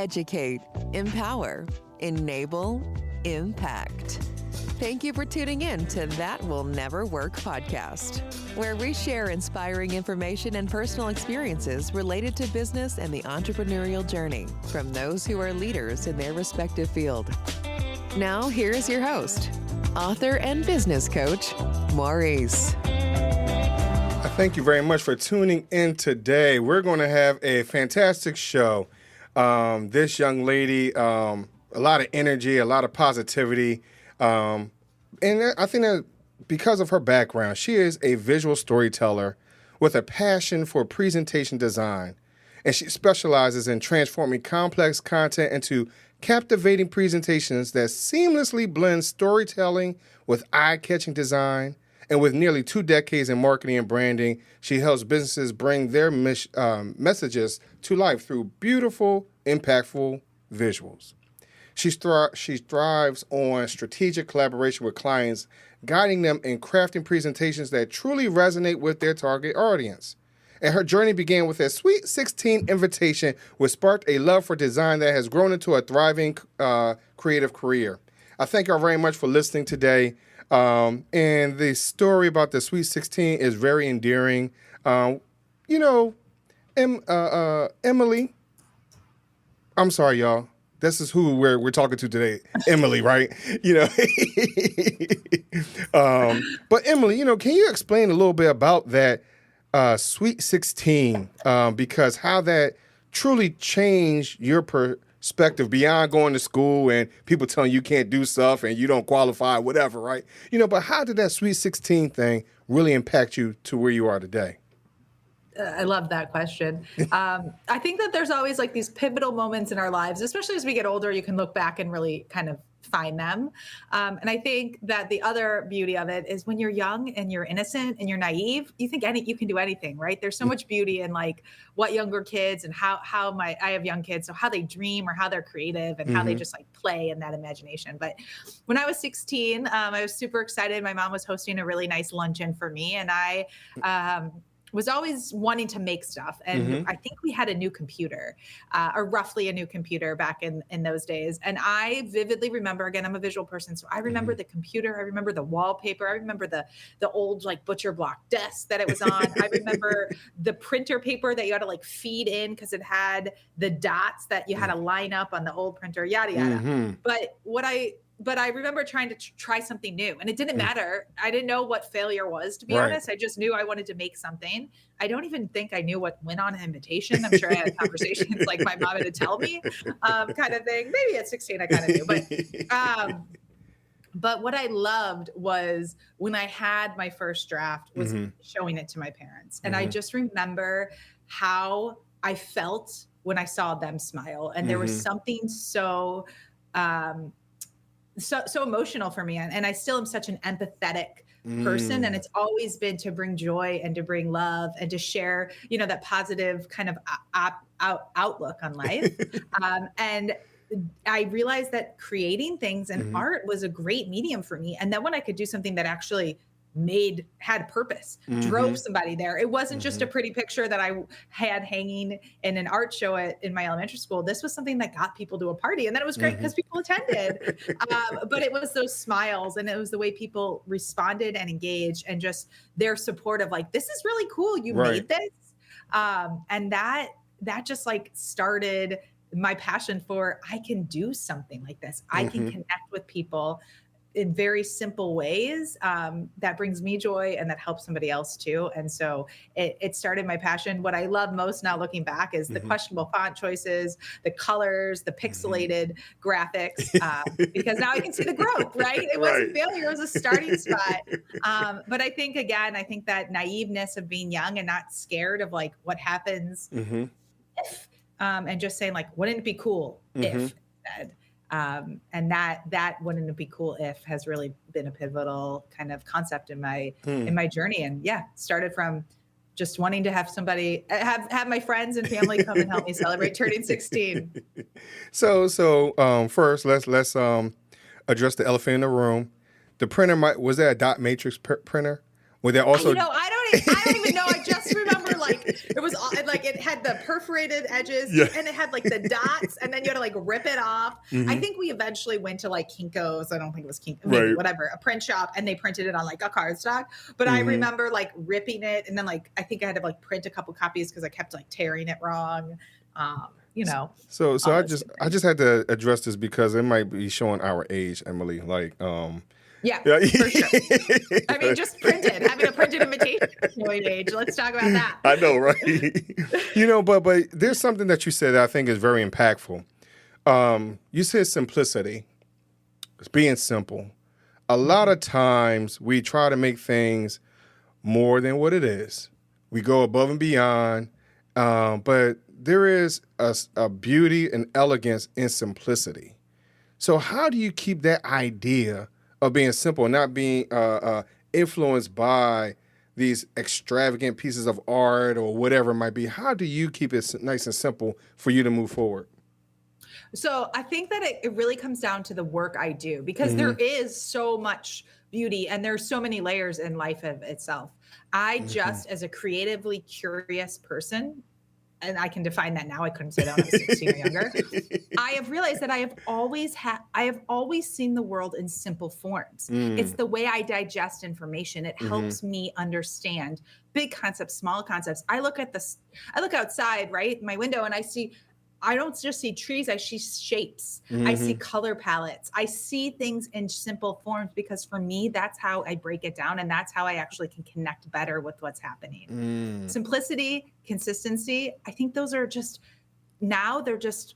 educate, empower, enable, impact. Thank you for tuning in to That Will Never Work podcast, where we share inspiring information and personal experiences related to business and the entrepreneurial journey from those who are leaders in their respective field. Now, here's your host, author and business coach, Maurice. Thank you very much for tuning in today. We're going to have a fantastic show. This young lady, a lot of energy, a lot of positivity. And I think that because of her background, she is a visual storyteller with a passion for presentation design. And she specializes in transforming complex content into captivating presentations that seamlessly blend storytelling with eye-catching design. And with nearly 2 decades in marketing and branding, she helps businesses bring their messages to life through beautiful, impactful visuals. She thrives on strategic collaboration with clients, guiding them in crafting presentations that truly resonate with their target audience. And her journey began with a Sweet 16 invitation, which sparked a love for design that has grown into a thriving creative career. I thank you all very much for listening today. And the story about the Sweet 16 is very endearing. Emily, I'm sorry, y'all. This is who we're talking to today, Emily, right? But Emily, can you explain a little bit about that Sweet 16? Because how that truly changed your perspective beyond going to school and people telling you can't do stuff and you don't qualify, whatever, right? But how did that Sweet 16 thing really impact you to where you are today? I love that question. I think that there's always like these pivotal moments in our lives, especially as we get older, you can look back and really kind of find them. And I think that the other beauty of it is when you're young and you're innocent and you're naive, you think you can do anything, right? There's so much beauty in like what younger kids and I have young kids, so how they dream or how they're creative and how they just like play in that imagination. But when I was 16, I was super excited. My mom was hosting a really nice luncheon for me, and I was always wanting to make stuff. And I think we had a new computer, or roughly a new computer back in those days. And I vividly remember, again, I'm a visual person, so I remember the computer. I remember the wallpaper. I remember the old like butcher block desk that it was on. I remember the printer paper that you had to like feed in because it had the dots that you had to line up on the old printer, yada, yada. But I remember trying to try something new, and it didn't matter. I didn't know what failure was, to be honest. I just knew I wanted to make something. I don't even think I knew what went on an invitation. I'm sure I had conversations like my mom had to tell me, kind of thing. Maybe at 16 I kind of knew, but what I loved was when I had my first draft was showing it to my parents. And I just remember how I felt when I saw them smile. And there was something so emotional for me. And I still am such an empathetic person. And it's always been to bring joy and to bring love and to share, that positive kind of outlook on life. And I realized that creating things and art was a great medium for me. And then when I could do something that actually had purpose, drove somebody there. It wasn't just a pretty picture that I had hanging in an art show in my elementary school. This was something that got people to a party. And then it was great because people attended. But it was those smiles, and it was the way people responded and engaged, and just their support of like, this is really cool. You made this. And that just like started my passion for, I can do something like this. I can connect with people in very simple ways that brings me joy and that helps somebody else too. And so it started my passion. What I love most now looking back is the questionable font choices, the colors, the pixelated graphics, because now I can see the growth, right? It wasn't failure, it was a starting spot. But I think that naiveness of being young and not scared of like what happens if, and just saying like, wouldn't it be cool if instead? And that wouldn't it be cool if has really been a pivotal kind of concept in my journey. And started from just wanting to have somebody have my friends and family come and help me celebrate turning 16. So first let's address the elephant in the room. The printer was that a dot matrix printer? Was that also? I don't even know. I just remember like It was all, and like it had the perforated edges Yeah. and it had like the dots, and then you had to like rip it off. Mm-hmm. I think we eventually went to like Kinko's. I don't think it was Kinko, Right. maybe whatever, a print shop, and they printed it on like a cardstock. But I remember like ripping it, and then like I think I had to like print a couple copies because I kept like tearing it wrong. You know. So I just had to address this because it might be showing our age, Emily. Like, yeah, for sure. I mean, just printed, having a printed invitation showing age. Let's talk about that. I know, right? You know, but there's something that you said that I think is very impactful. You said simplicity. It's being simple. A lot of times we try to make things more than what it is. We go above and beyond, but there is a beauty and elegance in simplicity. So how do you keep that idea of being simple, not being influenced by these extravagant pieces of art or whatever it might be? How do you keep it nice and simple for you to move forward? So I think that it really comes down to the work I do, because there is so much beauty and there's so many layers in life of itself. I just, as a creatively curious person, and I can define that now, I couldn't say that when I was 16 or younger. I have realized that I have always seen the world in simple forms. It's the way I digest information. It helps me understand big concepts, small concepts. I look outside, right, my window, and I don't just see trees, I see shapes. I see color palettes. I see things in simple forms, because for me, that's how I break it down. And that's how I actually can connect better with what's happening. Simplicity, consistency, I think those are they're just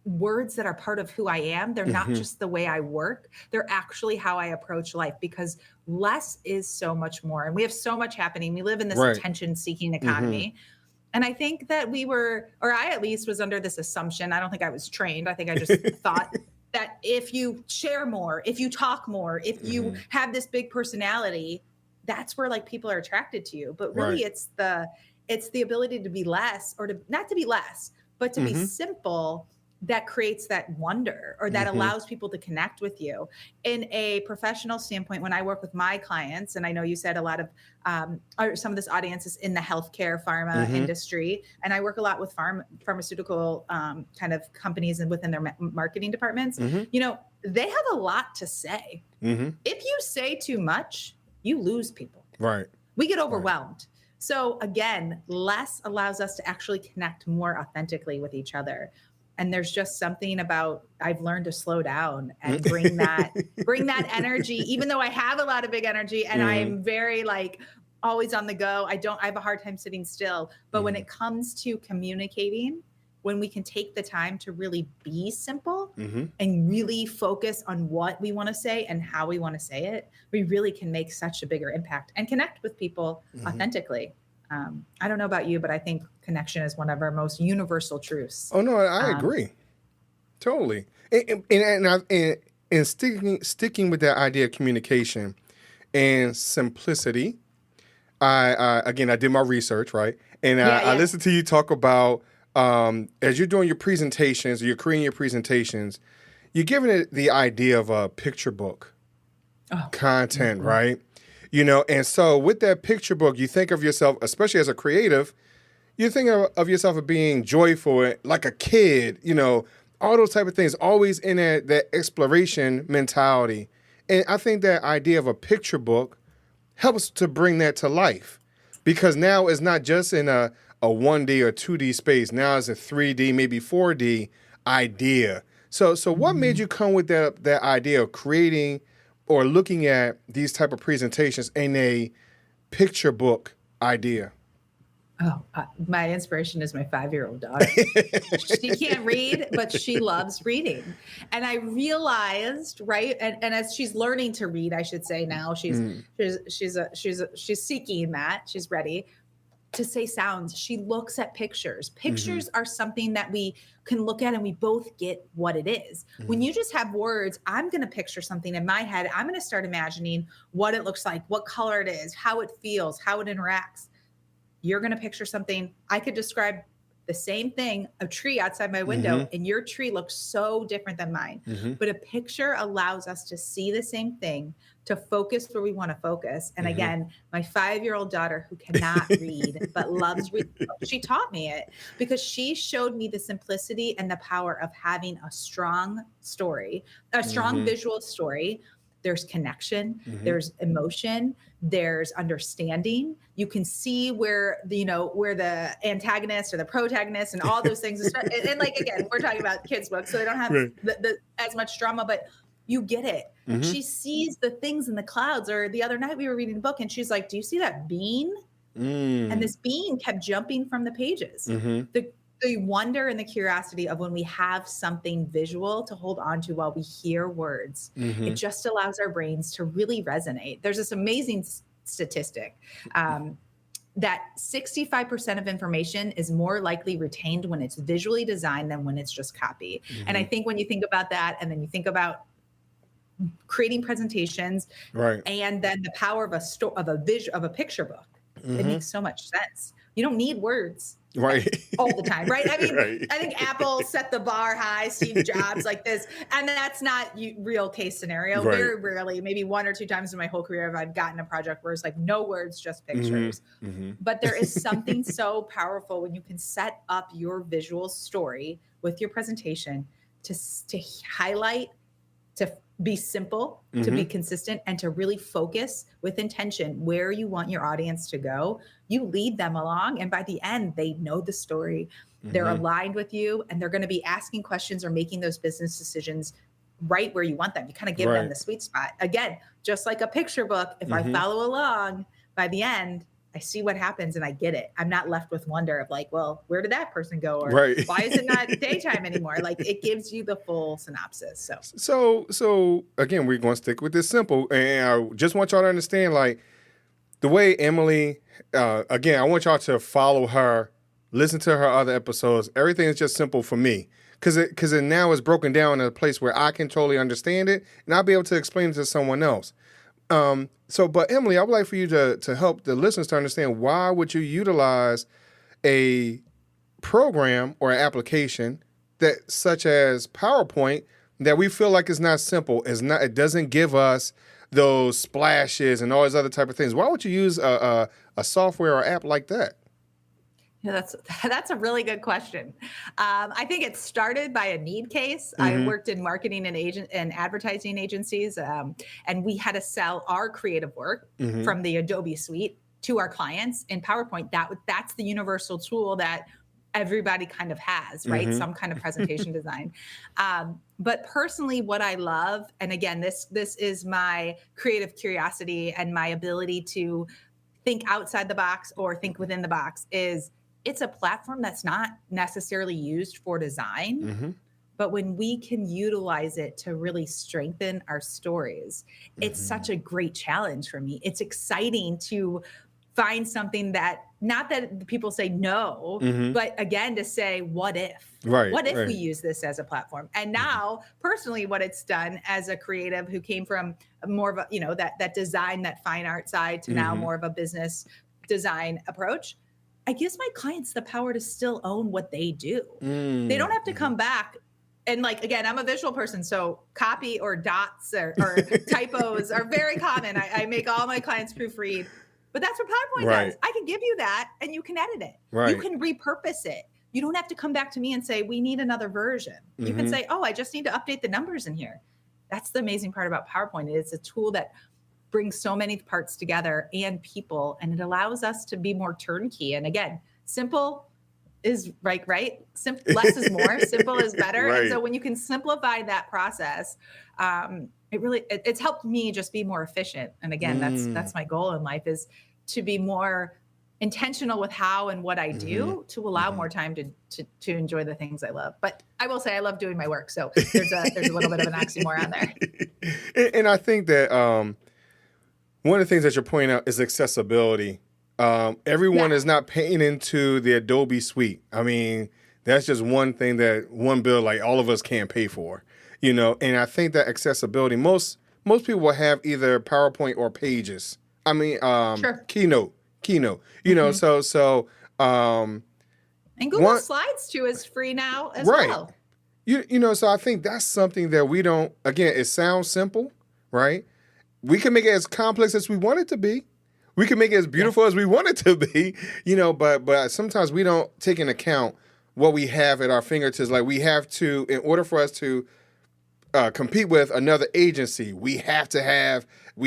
words that are part of who I am. They're not just the way I work. They're actually how I approach life, because less is so much more. And we have so much happening. We live in this attention-seeking economy. And I think that I at least was under this assumption. I don't think I was trained. I think I just thought that if you share more, if you talk more, if you have this big personality, that's where like people are attracted to you. But really it's the ability to be less, or not to be less, but to be simple, that creates that wonder, or that allows people to connect with you. In a professional standpoint, when I work with my clients, and I know you said a lot of some of this audience is in the healthcare pharma industry, and I work a lot with pharmaceutical kind of companies and within their marketing departments. You know, they have a lot to say. If you say too much, you lose people. Right. We get overwhelmed. So again, less allows us to actually connect more authentically with each other. And there's just something about, I've learned to slow down and bring that energy, even though I have a lot of big energy and I'm very like always on the go. I have a hard time sitting still. But when it comes to communicating, when we can take the time to really be simple and really focus on what we want to say and how we want to say it, we really can make such a bigger impact and connect with people authentically. I don't know about you, but I think connection is one of our most universal truths. Oh no, I agree, totally. And sticking with that idea of communication and simplicity, I did my research, right, and I listened to you talk about as you're doing your presentations, or you're creating your presentations, you're giving it the idea of a picture book content, right? You know, and so with that picture book, you think of yourself, especially as a creative, you think of yourself as being joyful, like a kid, you know, all those type of things, always in that exploration mentality. And I think that idea of a picture book helps to bring that to life, because now it's not just in a 1D or 2D space. Now it's a 3D, maybe 4D idea. So what made you come with that idea of creating or looking at these type of presentations in a picture book idea? Oh, my inspiration is my 5-year-old daughter. She can't read, but she loves reading. And I realized, right, and as she's learning to read, I should say now, she's seeking that. She's ready to say sounds. She looks at pictures. Pictures are something that we can look at and we both get what it is. When you just have words, I'm going to picture something in my head. I'm going to start imagining what it looks like, what color it is, how it feels, how it interacts. You're going to picture something. I could describe the same thing, a tree outside my window, and your tree looks so different than mine. But a picture allows us to see the same thing, to focus where we want to focus. And again, my 5-year-old daughter, who cannot read but loves reading, she taught me it because she showed me the simplicity and the power of having a strong story, a strong visual story. There's connection, there's emotion, there's understanding. You can see where the antagonist or the protagonist and all those things. And like, again, we're talking about kids' books, so they don't have as much drama, but you get it. She sees the things in the clouds. Or the other night we were reading a book and she's like, do you see that bean? And this bean kept jumping from the pages. The wonder and the curiosity of when we have something visual to hold on to while we hear words, it just allows our brains to really resonate. There's this amazing statistic that 65% of information is more likely retained when it's visually designed than when it's just copy. And I think when you think about that, and then you think about creating presentations, and then the power of a picture book, it makes so much sense. You don't need words. All the time, right? I mean, I think Apple set the bar high, Steve Jobs like this, and that's not real case scenario. Very rarely, maybe 1 or 2 times in my whole career, I've gotten a project where it's like no words, just pictures. But there is something so powerful when you can set up your visual story with your presentation to highlight, to be simple, to be consistent, and to really focus with intention where you want your audience to go. You lead them along, and by the end, they know the story. They're aligned with you, and they're going to be asking questions or making those business decisions right where you want them. You kind of give them the sweet spot. Again, just like a picture book, if I follow along, by the end, I see what happens and I get it. I'm not left with wonder of like, well, where did that person go? Or why is it not daytime anymore? Like, it gives you the full synopsis. So again, we're going to stick with this simple. And I just want y'all to understand, like, the way Emily, again, I want y'all to follow her, listen to her other episodes. Everything is just simple for me. Because it now is broken down in a place where I can totally understand it and I'll be able to explain it to someone else. But Emily, I would like for you to help the listeners to understand, why would you utilize a program or an application that, such as PowerPoint, that we feel like is not simple, it doesn't give us those splashes and all these other type of things. Why would you use a software or app like that? Yeah, that's a really good question. I think it started by a need case. I worked in marketing and advertising agencies, and we had to sell our creative work from the Adobe suite to our clients in PowerPoint. That's the universal tool that everybody kind of has, right? Some kind of presentation design. But personally, what I love, and again, this is my creative curiosity and my ability to think outside the box or think within the box, is it's a platform that's not necessarily used for design, but when we can utilize it to really strengthen our stories, it's such a great challenge for me. It's exciting to find something that, not that people say no, but again, to say, what if? What if we use this as a platform? And now, personally, what it's done as a creative who came from more of a, that design, that fine art side, to now more of a business design approach, it gives my clients the power to still own what they do. They don't have to come back. And like, again, I'm a visual person, so copy or dots or typos are very common. I make all my clients proofread, but that's what PowerPoint does. I can give you that and you can edit it. You can repurpose it. You don't have to come back to me and say, we need another version. You can say, oh, I just need to update the numbers in here. That's the amazing part about PowerPoint. It's a tool that brings so many parts together and people, and it allows us to be more turnkey. And again, simple is right? Less is more. Simple is better. And so when you can simplify that process, it's helped me just be more efficient. And again, that's my goal in life, is to be more intentional with how and what I do, to allow more time to enjoy the things I love. But I will say I love doing my work. So there's a little bit of an oxymoron there. And I think that one of the things that you're pointing out is accessibility. Everyone is not paying into the Adobe suite. I mean, that's just one thing, that one bill like all of us can't pay for, And I think that accessibility, most people will have either PowerPoint or Pages. I mean, Keynote. And Google Slides too is free now as right. well. So I think that's something that we don't, again, it sounds simple, right? We can make it as complex as we want it to be. We can make it as beautiful as we want it to be, but sometimes we don't take into account what we have at our fingertips. Like we have to, in order for us to compete with another agency, we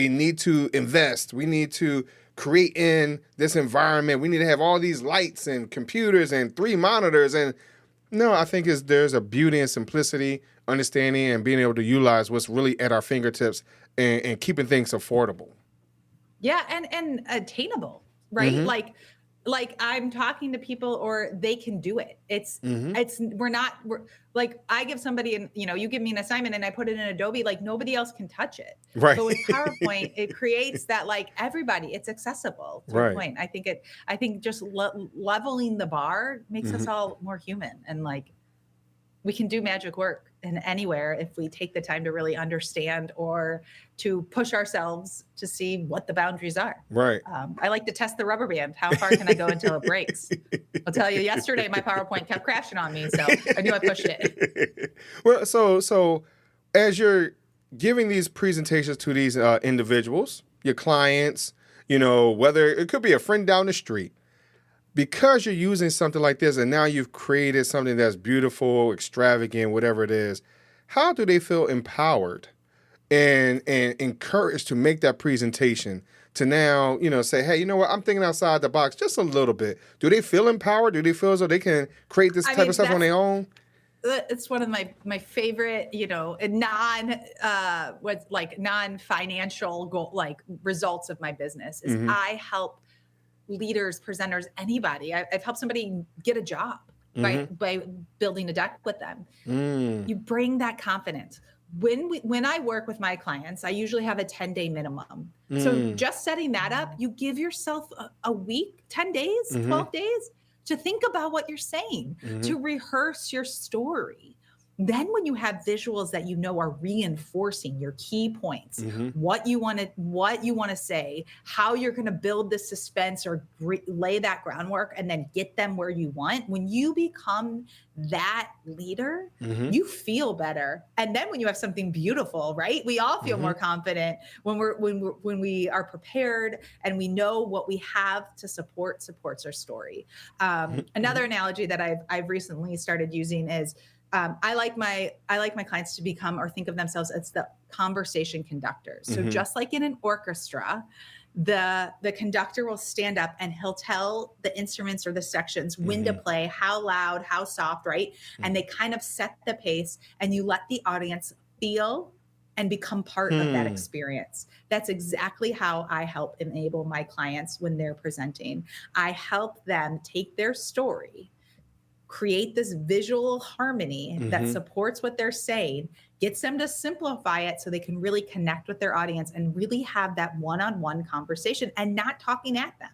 need to invest. We need to create in this environment. We need to have all these lights and computers and 3 monitors. And no, I think there's a beauty and simplicity, understanding, and being able to utilize what's really at our fingertips and keeping things affordable. Yeah, and attainable, right? Mm-hmm. Like I'm talking to people, or they can do it. We're like, I give somebody, you give me an assignment and I put it in Adobe, like nobody else can touch it. Right. But with PowerPoint, it creates that, like, everybody, it's accessible to a point. I think just leveling the bar makes us all more human, and like we can do magic work in anywhere if we take the time to really understand or to push ourselves to see what the boundaries are. Right. I like to test the rubber band. How far can I go until it breaks? I'll tell you, yesterday my PowerPoint kept crashing on me, so I knew I pushed it. Well, so as you're giving these presentations to these individuals, your clients, whether it could be a friend down the street, because you're using something like this and now you've created something that's beautiful, extravagant, whatever it is, how do they feel empowered and encouraged to make that presentation to now, say, hey, you know what, I'm thinking outside the box just a little bit. Do they feel empowered? Do they feel as though they can create this type of stuff on their own? It's one of my favorite, non-financial goal, results of my business is I help leaders, presenters, anybody. I've helped somebody get a job by building a deck with them. You bring that confidence. When I work with my clients, I usually have a 10-day minimum. So just setting that up, you give yourself a week, 10 days, 12 days to think about what you're saying, to rehearse your story. Then when you have visuals that are reinforcing your key points, what you want to say, how you're going to build the suspense or lay that groundwork and then get them where you want. When you become that leader, you feel better. And then when you have something beautiful, right? We all feel more confident when we are prepared and we know what we have to supports our story. Another analogy that I've recently started using is I like my clients to become or think of themselves as the conversation conductors. So just like in an orchestra, the conductor will stand up and he'll tell the instruments or the sections when to play, how loud, how soft, right? And they kind of set the pace, and you let the audience feel and become part of that experience. That's exactly how I help enable my clients when they're presenting. I help them take their story, create this visual harmony that supports what they're saying, gets them to simplify it so they can really connect with their audience and really have that one-on-one conversation and not talking at them.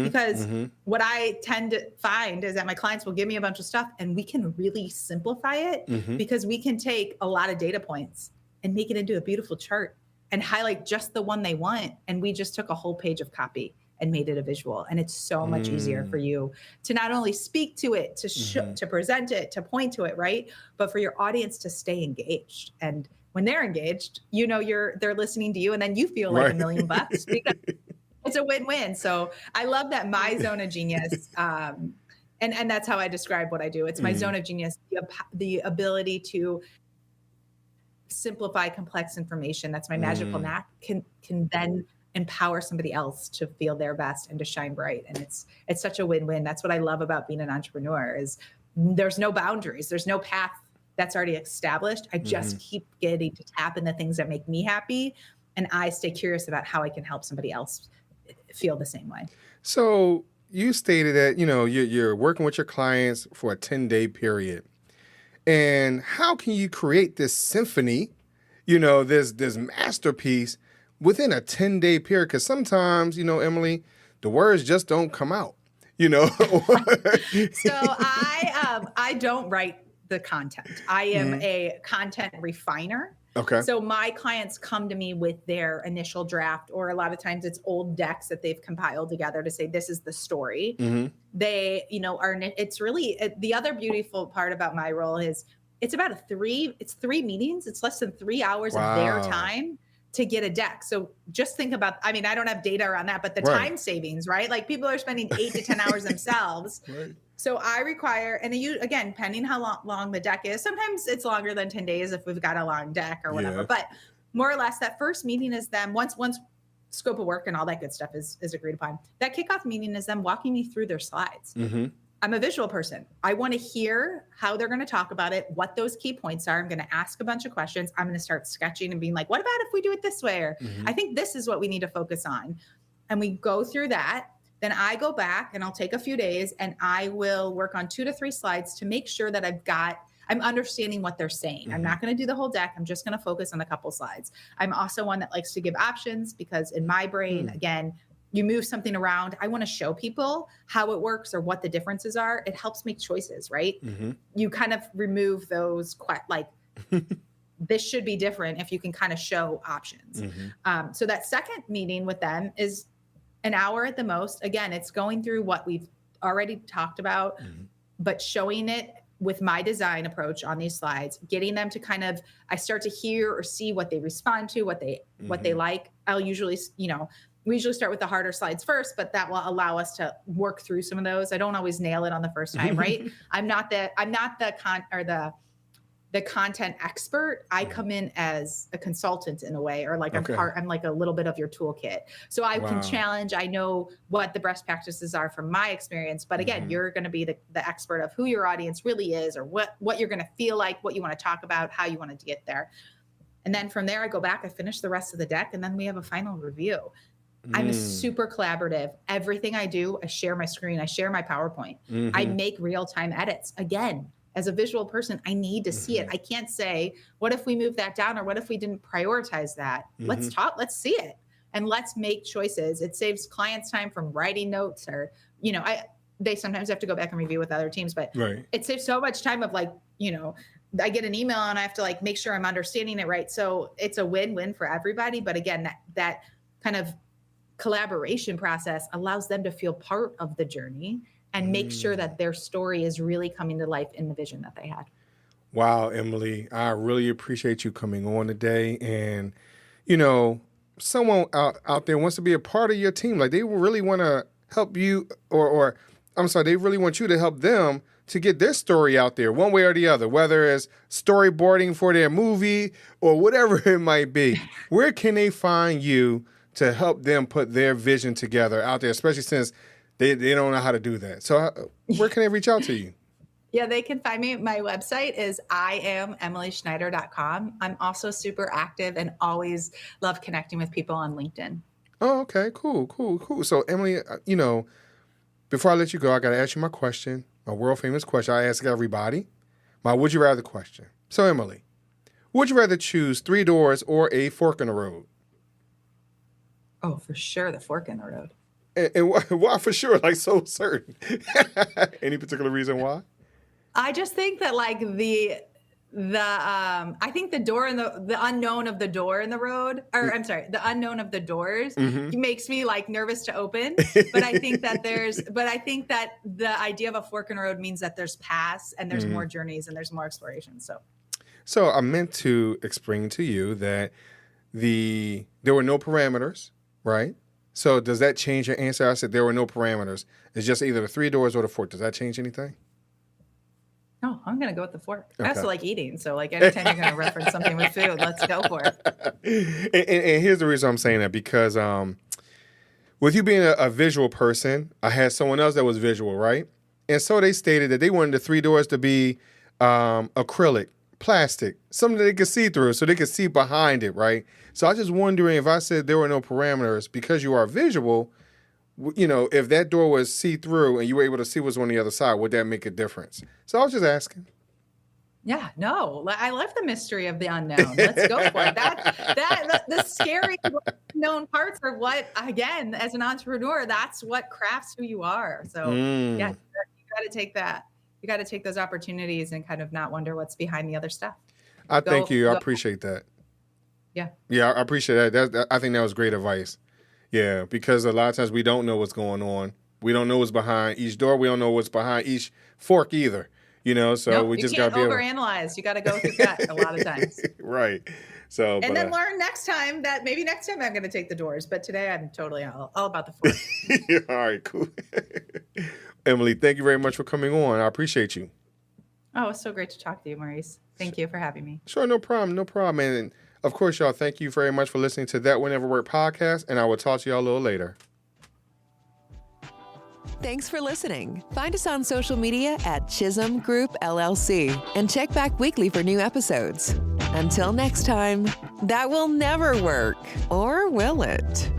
Because what I tend to find is that my clients will give me a bunch of stuff and we can really simplify it because we can take a lot of data points and make it into a beautiful chart and highlight just the one they want. And we just took a whole page of copy and made it a visual. And it's so much easier for you to not only speak to it, to present it, to point to it, right? But for your audience to stay engaged. And when they're engaged, they're listening to you, and then you feel like $1 million because it's a win-win. So I love that my zone of genius, and that's how I describe what I do. It's my zone of genius, the ability to simplify complex information. That's my magical knack, can then empower somebody else to feel their best and to shine bright. And it's such a win-win. That's what I love about being an entrepreneur is there's no boundaries. There's no path that's already established. I just keep getting to tap in the things that make me happy. And I stay curious about how I can help somebody else feel the same way. So you stated that, you're working with your clients for a 10-day period. And how can you create this symphony, this masterpiece within a 10-day period? Because sometimes, Emily, the words just don't come out, So I don't write the content. I am a content refiner. Okay. So my clients come to me with their initial draft, or a lot of times it's old decks that they've compiled together to say, this is the story. They, it's really, the other beautiful part about my role is it's three meetings. It's less than 3 hours of their time to get a deck. So just think about, I mean, I don't have data around that, but the time savings, right? Like people are spending 8 to 10 hours themselves. So I require, and again, depending how long the deck is, sometimes it's longer than 10 days if we've got a long deck or whatever, but more or less that first meeting is them once scope of work and all that good stuff is agreed upon. That kickoff meeting is them walking me through their slides. I'm a visual person. I want to hear how they're going to talk about it, what those key points are. I'm going to ask a bunch of questions. I'm going to start sketching and being like, what about if we do it this way? Or I think this is what we need to focus on. And we go through that. Then I go back and I'll take a few days and I will work on 2 to 3 slides to make sure that I'm understanding what they're saying. I'm not going to do the whole deck. I'm just going to focus on a couple slides. I'm also one that likes to give options because in my brain, again, you move something around. I want to show people how it works or what the differences are. It helps make choices, right? You kind of remove those this should be different if you can kind of show options. So that second meeting with them is an hour at the most. Again, it's going through what we've already talked about, but showing it with my design approach on these slides, getting them to I start to hear or see what they respond to, what they like. I'll usually, we usually start with the harder slides first, but that will allow us to work through some of those. I don't always nail it on the first time, right? I'm not the content expert. I come in as a consultant in a way, or like I'm like a little bit of your toolkit. So I can challenge. I know what the best practices are from my experience, but again, you're going to be the expert of who your audience really is, or what you're going to feel like, what you want to talk about, how you want to get there. And then from there, I go back, I finish the rest of the deck, and then we have a final review. I'm super collaborative. Everything I do, I share my screen, I share my PowerPoint. I make real-time edits. Again, as a visual person, I need to see it. I can't say, what if we move that down, or what if we didn't prioritize that? Let's talk, let's see it, and let's make choices. It saves clients time from writing notes, or, they sometimes have to go back and review with other teams, but it saves so much time of I get an email and I have to make sure I'm understanding it right. So it's a win-win for everybody. But again, that kind of collaboration process allows them to feel part of the journey and make sure that their story is really coming to life in the vision that they had. Wow, Emily, I really appreciate you coming on today. And, someone out there wants to be a part of your team. Like they really want to help you or they really want you to help them to get their story out there one way or the other, whether it's storyboarding for their movie or whatever it might be. Where can they find you to help them put their vision together out there, especially since they don't know how to do that? So where can they reach out to you? Yeah, they can find me. My website is IamEmilySchneider.com. I'm also super active and always love connecting with people on LinkedIn. Oh, okay, cool. So Emily, before I let you go, I got to ask you my question, my world famous question I ask everybody, my would you rather question. So Emily, would you rather choose 3 doors or a fork in the road? Oh, for sure, the fork in the road. And why for sure? Like so certain? Any particular reason why? I just think that I think the door and the unknown of the door in the road, or I'm sorry, the unknown of the doors makes me nervous to open. But I think that the idea of a fork in the road means that there's paths and there's more journeys and there's more exploration. So I meant to explain to you that there were no parameters, right? So does that change your answer? I said there were no parameters. It's just either the 3 doors or the fork. Does that change anything? No, I'm going to go with the fork. Okay. I also like eating. So anytime you're going to reference something with food, let's go for it. And here's the reason I'm saying that, because with you being a visual person, I had someone else that was visual, right? And so they stated that they wanted the 3 doors to be acrylic, plastic, something that they could see through so they could see behind it, right? So I was just wondering, if I said there were no parameters, because you are visual, if that door was see-through and you were able to see what's on the other side, would that make a difference? So I was just asking. Yeah, no, I love the mystery of the unknown. Let's go for it. The scary unknown parts are what, again, as an entrepreneur, that's what crafts who you are. So yeah, you got to take that. You got to take those opportunities and kind of not wonder what's behind the other stuff. Thank you. I appreciate that. Yeah. Yeah, I appreciate that. I think that was great advice. Yeah, because a lot of times we don't know what's going on. We don't know what's behind each door. We don't know what's behind each fork either. So Nope, we you just can't got to be able. overanalyze. You got to go with your gut a lot of times. Right. So, And then learn next time that maybe next time I'm going to take the doors, but today I'm totally all about the fork. All right, cool. Emily, thank you very much for coming on. I appreciate you. Oh, it's so great to talk to you, Maurice. Thank you for having me. Sure, no problem, no problem. And of course, y'all, thank you very much for listening to That Will Never Work podcast, and I will talk to y'all a little later. Thanks for listening. Find us on social media at Chisholm Group LLC and check back weekly for new episodes. Until next time, that will never work, or will it?